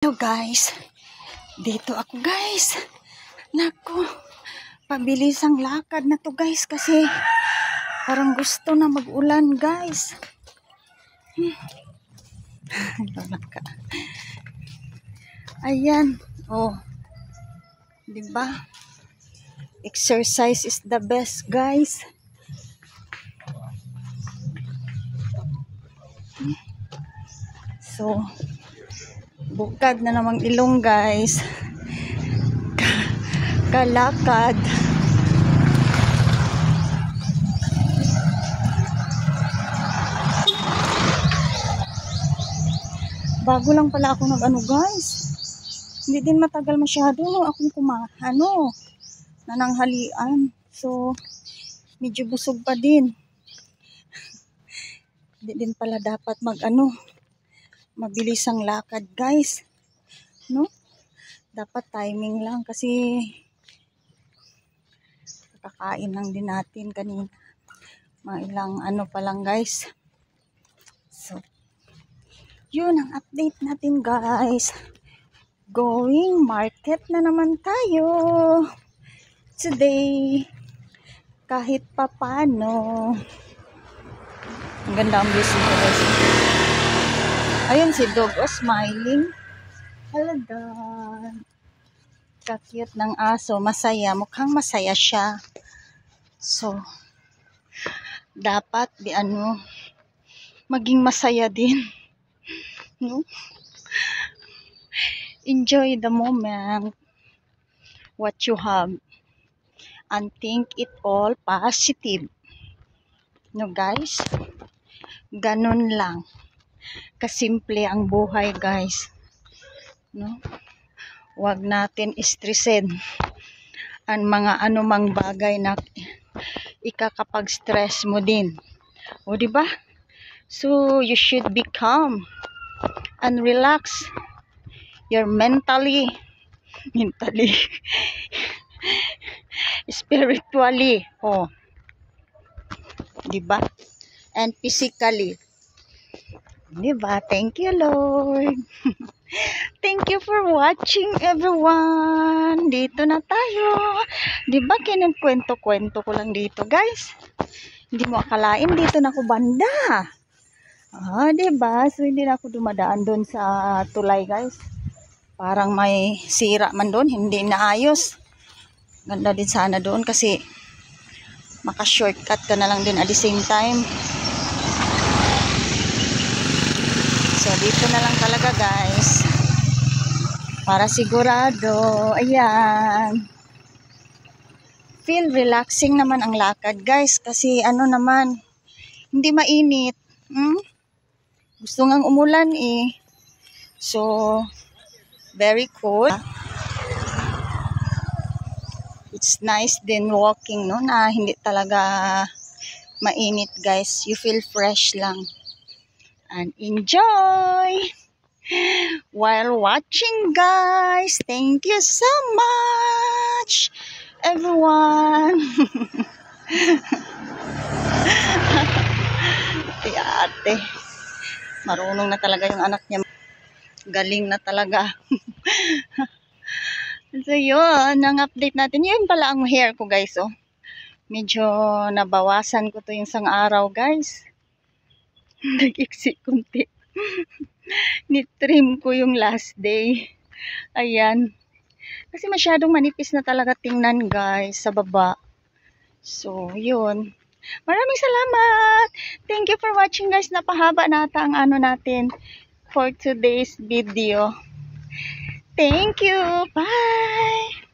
Hello guys, dito ako guys. Naku, pabilis ang lakad na to guys kasi parang gusto na mag-ulan guys. Ayan, oh, diba? Exercise is the best guys. So, bukad na namang ilong guys. Kalakad. Bago lang pala ako nag-ano guys. Hindi din matagal masyado akong nananghalian. So, medyo busog pa din. Hindi din pala dapat mabilis ang lakad guys. No? Dapat timing lang kasi kakain lang din natin kanina. Mga ilang pa lang guys. So, yun ang update natin guys. Going market na naman tayo today. Kahit papano. Ang ganda ang views nito guys. Ayun si dog smiling. Halaga. Ka-cute ng aso. Masaya. Mukhang masaya siya. So, dapat maging masaya din. No? Enjoy the moment. What you have. And think it all positive. No guys? Ganun lang. Kasimple ang buhay guys. No? Huwag natin stressin ang mga anumang bagay na ikakapag-stress mo din. O diba? So you should be calm and relax. You're mentally spiritually, diba? And physically. Diba? Thank you, Lord. Thank you for watching, everyone. Dito na tayo. Diba, kinagkwento-kwento ko lang dito, guys. Hindi mo akalain, dito na ako banda. Diba? So, hindi na ako dumadaan doon sa tulay, guys. Parang may sira man doon, hindi naayos. Ganda din sana doon kasi maka-shortcut ka na lang din at the same time. So, dito na lang talaga guys. Para sigurado. Ayan. Feel relaxing naman ang lakad guys. Kasi naman, hindi mainit. Gusto ngang umulan eh. So, very cool. It's nice din walking, no? Na hindi talaga mainit guys. You feel fresh lang. And enjoy while watching guys. Thank you so much everyone. Ate, marunong na talaga yung anak niya. Galing na talaga. So yun, ang update natin. Yun pala ang hair ko guys. Medyo nabawasan ko to yung isang araw guys. Nag-iksi kunti. Nitrim ko yung last day. Ayan. Kasi masyadong manipis na talaga tingnan guys sa baba. So, yun. Maraming salamat. Thank you for watching guys. Napahaba na ata ang natin for today's video. Thank you. Bye.